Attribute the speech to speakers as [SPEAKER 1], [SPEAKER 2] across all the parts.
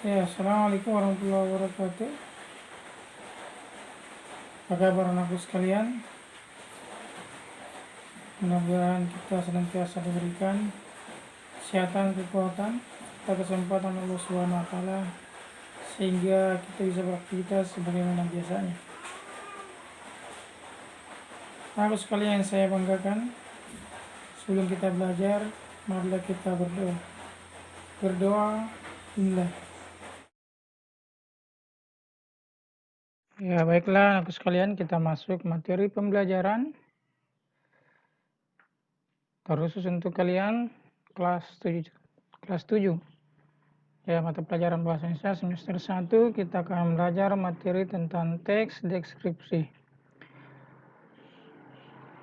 [SPEAKER 1] Ya, assalamualaikum warahmatullahi wabarakatuh. Apa kabar anakku sekalian? Mudah-mudahan kita senantiasa diberikan kesehatan, kekuatan, serta kesempatan Allah Subhanahu wa taala sehingga kita bisa beraktivitas sebagaimana biasanya. Anakku sekalian yang saya banggakan, sebelum kita belajar, marilah kita berdoa. Berdoa, inilah. Ya, baiklah anakku sekalian, kita masuk materi pembelajaran terkhusus untuk kalian kelas 7. Ya, mata pelajaran bahasa Indonesia semester 1 kita akan belajar materi tentang teks deskripsi.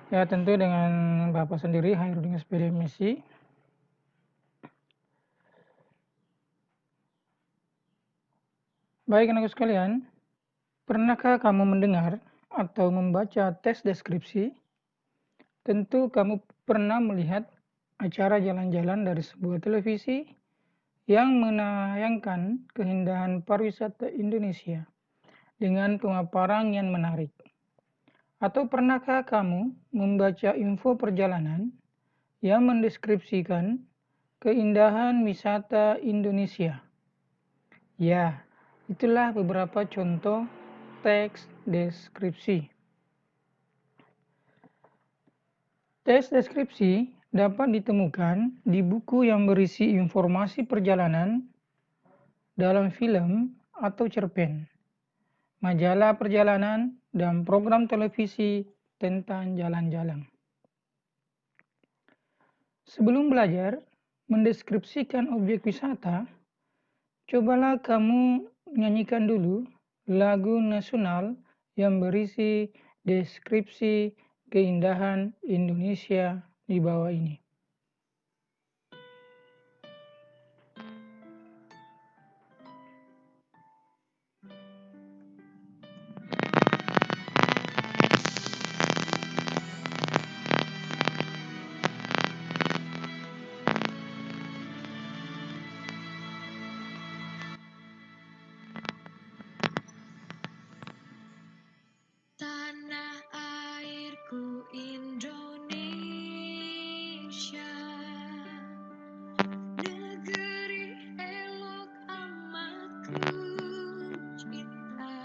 [SPEAKER 1] Ya, tentu dengan Bapak sendiri, Hairudin SPD MSI. Baik anakku sekalian, pernahkah kamu mendengar atau membaca teks deskripsi? Tentu kamu pernah melihat acara jalan-jalan dari sebuah televisi yang menayangkan keindahan pariwisata Indonesia dengan pemaparan yang menarik. Atau pernahkah kamu membaca info perjalanan yang mendeskripsikan keindahan wisata Indonesia? Ya, itulah beberapa contoh teks deskripsi. Teks deskripsi dapat ditemukan di buku yang berisi informasi perjalanan, dalam film atau cerpen, majalah perjalanan, dan program televisi tentang jalan-jalan. Sebelum belajar mendeskripsikan objek wisata, cobalah kamu nyanyikan dulu lagu nasional yang berisi deskripsi keindahan Indonesia di bawah ini.
[SPEAKER 2] Tanah airku Indonesia, negeri elok amat ku cinta,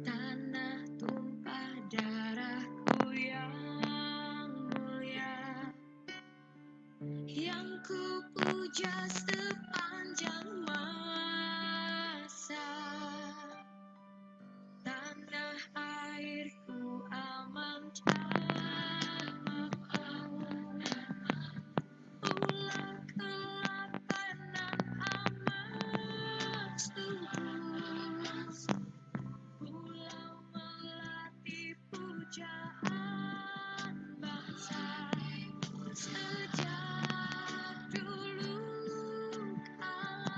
[SPEAKER 2] tanah tumpah darahku yang mulia, yang ku puja sepanjang masa. Tanah airku aman ulah kelapanan amat subur, pulau melati pujaan bangsa sejak dulu kala.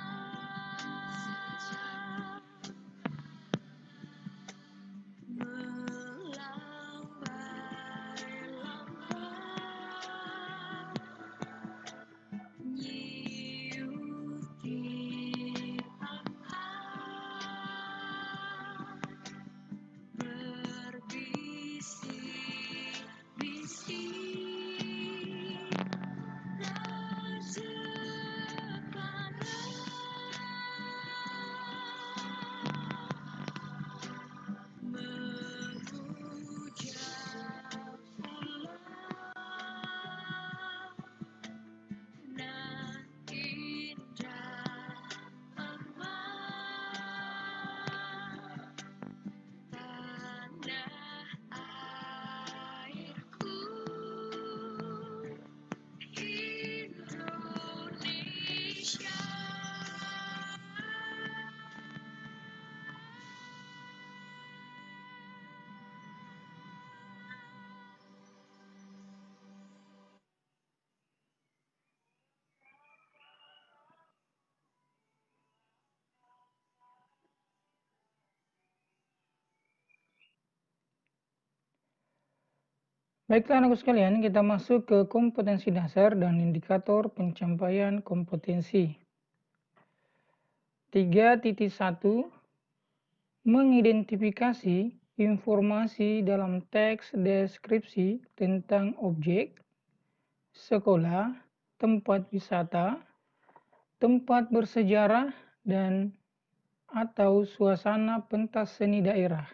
[SPEAKER 1] Baiklah anakku sekalian, kita masuk ke kompetensi dasar dan indikator pencapaian kompetensi. 3.1 Mengidentifikasi informasi dalam teks deskripsi tentang objek, sekolah, tempat wisata, tempat bersejarah, dan atau suasana pentas seni daerah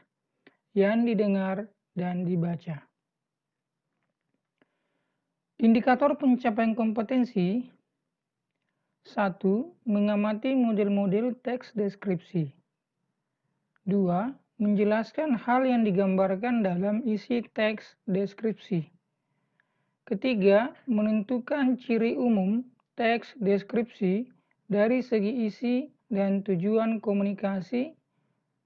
[SPEAKER 1] yang didengar dan dibaca. Indikator pencapaian kompetensi 1. Mengamati model-model teks deskripsi. 2. Menjelaskan hal yang digambarkan dalam isi teks deskripsi. Ketiga, menentukan ciri umum teks deskripsi dari segi isi dan tujuan komunikasi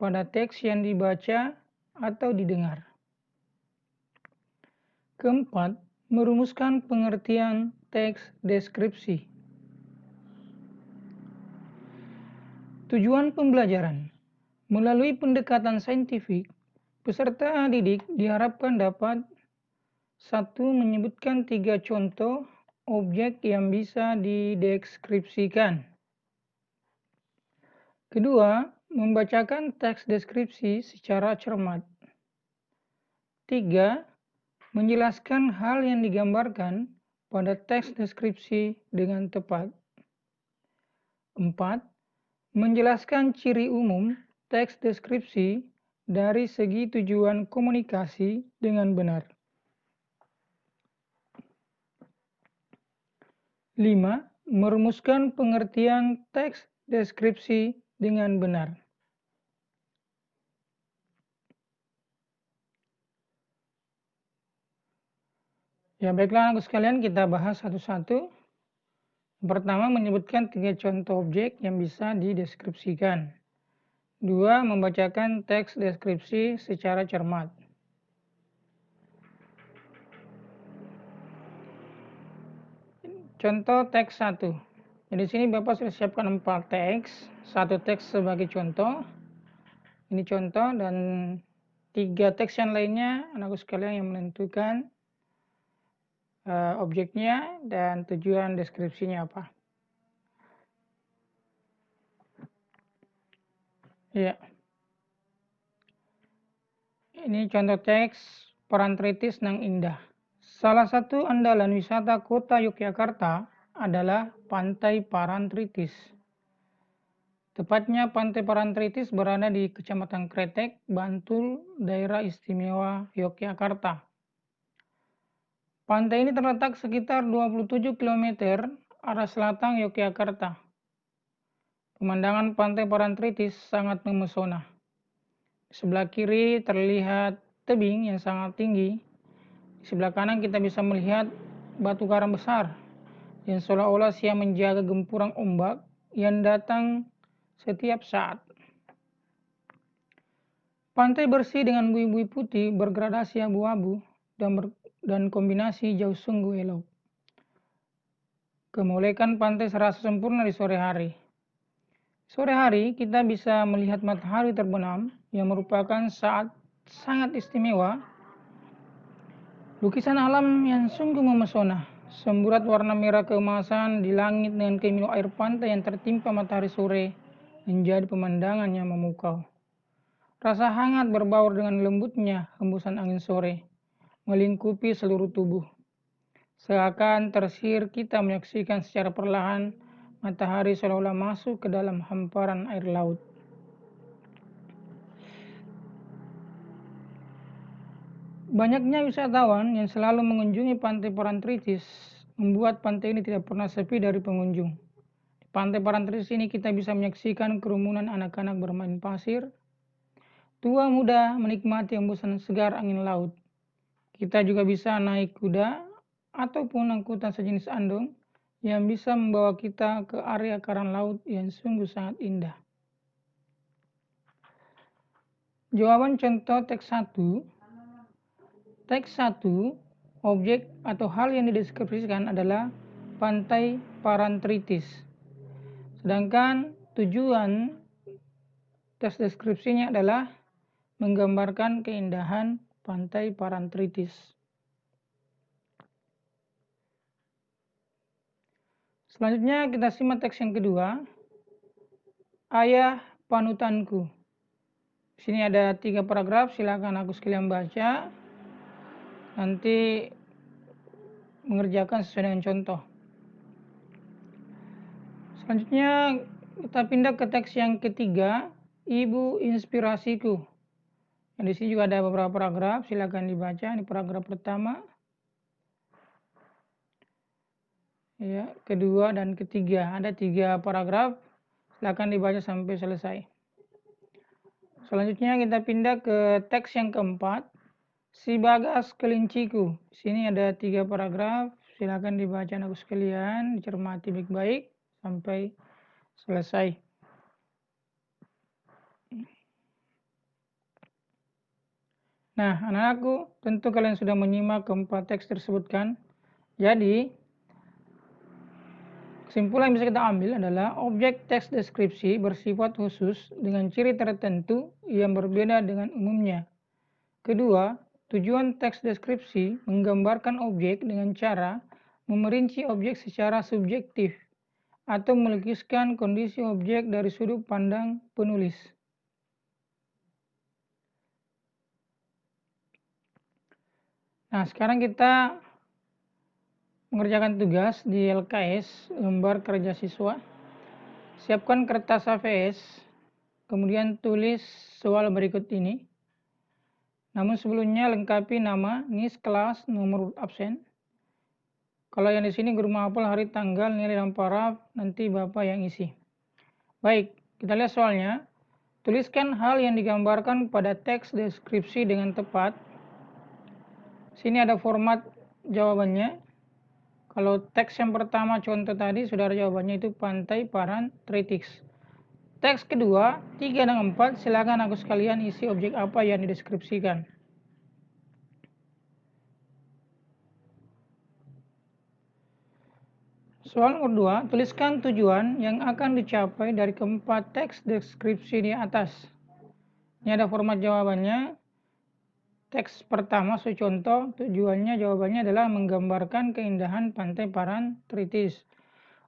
[SPEAKER 1] pada teks yang dibaca atau didengar. Keempat, merumuskan pengertian teks deskripsi. Tujuan pembelajaran. Melalui pendekatan saintifik, peserta didik diharapkan dapat 1. Menyebutkan 3 contoh objek yang bisa dideskripsikan. Kedua, membacakan teks deskripsi secara cermat. 3. Menjelaskan hal yang digambarkan pada teks deskripsi dengan tepat. 4. Menjelaskan ciri umum teks deskripsi dari segi tujuan komunikasi dengan benar. 5. Merumuskan pengertian teks deskripsi dengan benar. Ya, baiklah anak sekalian, kita bahas satu-satu. Pertama, menyebutkan 3 contoh objek yang bisa dideskripsikan. 2. Membacakan teks deskripsi secara cermat. Contoh teks 1. Jadi sini Bapak sudah siapkan 4 teks, 1 teks sebagai contoh. Ini contoh, dan 3 teks yang lainnya anakku sekalian yang menentukan objeknya dan tujuan deskripsinya apa. Ya. Ini contoh teks Parantritis Nang Indah. Salah satu andalan wisata kota Yogyakarta adalah Pantai Parantritis. Tepatnya Pantai Parantritis berada di Kecamatan Kretek, Bantul, Daerah Istimewa Yogyakarta. Pantai ini terletak sekitar 27 km arah selatan Yogyakarta. Pemandangan Pantai Parantritis sangat memesona. Di sebelah kiri terlihat tebing yang sangat tinggi. Di sebelah kanan kita bisa melihat batu karang besar yang seolah-olah siap menjaga gempuran ombak yang datang setiap saat. Pantai bersih dengan buih-buih putih bergradasi abu-abu dan kombinasi jauh sungguh elok. Kemolekan pantai serasa sempurna di sore hari. Sore hari kita bisa melihat matahari terbenam yang merupakan saat sangat istimewa. Lukisan alam yang sungguh memesona. Semburat warna merah keemasan di langit dengan kemilau air pantai yang tertimpa matahari sore menjadi pemandangan yang memukau. Rasa hangat berbaur dengan lembutnya hembusan angin sore melingkupi seluruh tubuh. Seakan tersihir kita menyaksikan secara perlahan matahari seolah-olah masuk ke dalam hamparan air laut. Banyaknya wisatawan yang selalu mengunjungi Pantai Parantritis membuat pantai ini tidak pernah sepi dari pengunjung. Di Pantai Parantritis ini kita bisa menyaksikan kerumunan anak-anak bermain pasir, tua muda menikmati hembusan segar angin laut. Kita juga bisa naik kuda ataupun angkutan sejenis andong yang bisa membawa kita ke area karang laut yang sungguh sangat indah. Jawaban contoh teks 1. Teks 1, objek atau hal yang dideskripsikan adalah Pantai Parantritis. Sedangkan tujuan teks deskripsinya adalah menggambarkan keindahan Pantai Parantritis. Selanjutnya kita simak teks yang kedua. ayah panutanku. Di sini ada 3 paragraf, silakan aku sekalian baca. Nanti mengerjakan sesuai dengan contoh. Selanjutnya kita pindah ke teks yang ketiga, Ibu Inspirasiku. Yang di sini juga ada beberapa paragraf, silakan dibaca. Ini paragraf pertama, ya, kedua dan ketiga. Ada 3 paragraf, silakan dibaca sampai selesai. Selanjutnya kita pindah ke teks yang keempat, Si Bagas Kelinciku. Di sini ada 3 paragraf, silakan dibaca anak sekalian, dicermati baik-baik sampai selesai. Nah, anak-anakku, tentu kalian sudah menyimak keempat teks tersebut kan? Jadi, kesimpulan yang bisa kita ambil adalah objek teks deskripsi bersifat khusus dengan ciri tertentu yang berbeda dengan umumnya. Kedua, tujuan teks deskripsi menggambarkan objek dengan cara memerinci objek secara subjektif atau melukiskan kondisi objek dari sudut pandang penulis. Nah, sekarang kita mengerjakan tugas di LKS, lembar kerja siswa. Siapkan kertas HVS, kemudian tulis soal berikut ini. Namun sebelumnya lengkapi nama, NIS, kelas, nomor absen. Kalau yang di sini guru menghafal hari, tanggal, nilai dan paraf, nanti Bapak yang isi. Baik, kita lihat soalnya. Tuliskan hal yang digambarkan pada teks deskripsi dengan tepat. Sini ada format jawabannya. Kalau teks yang pertama contoh tadi, saudara jawabannya itu Pantai Paran Tritiks. Teks kedua, 3 dan 4, silakan aku sekalian isi objek apa yang dideskripsikan. Soal nomor 2, tuliskan tujuan yang akan dicapai dari keempat teks deskripsi di atas. Ini ada format jawabannya. Teks pertama contoh, tujuannya jawabannya adalah menggambarkan keindahan Pantai Paran Tritis.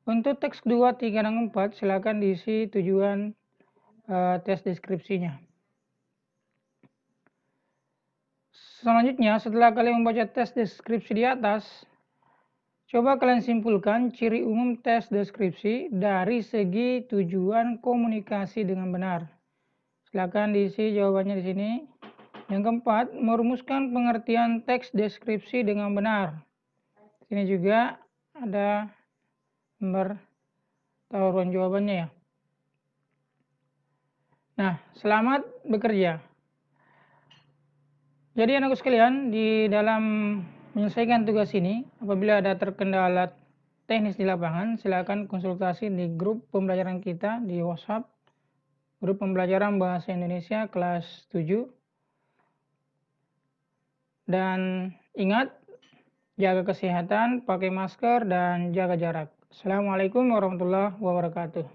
[SPEAKER 1] Untuk teks 2, 3, dan 4, silakan diisi tujuan tes deskripsinya. Selanjutnya, setelah kalian membaca tes deskripsi di atas, coba kalian simpulkan ciri umum tes deskripsi dari segi tujuan komunikasi dengan benar. Silakan diisi jawabannya di sini. Yang keempat, merumuskan pengertian teks deskripsi dengan benar. Sini juga ada nomor taruhan jawabannya ya. Nah, selamat bekerja. Jadi anakku sekalian, di dalam menyelesaikan tugas ini, apabila ada terkendala teknis di lapangan, silakan konsultasi di grup pembelajaran kita di WhatsApp, grup pembelajaran Bahasa Indonesia kelas 7. Dan ingat, jaga kesehatan, pakai masker, dan jaga jarak. Assalamualaikum warahmatullahi wabarakatuh.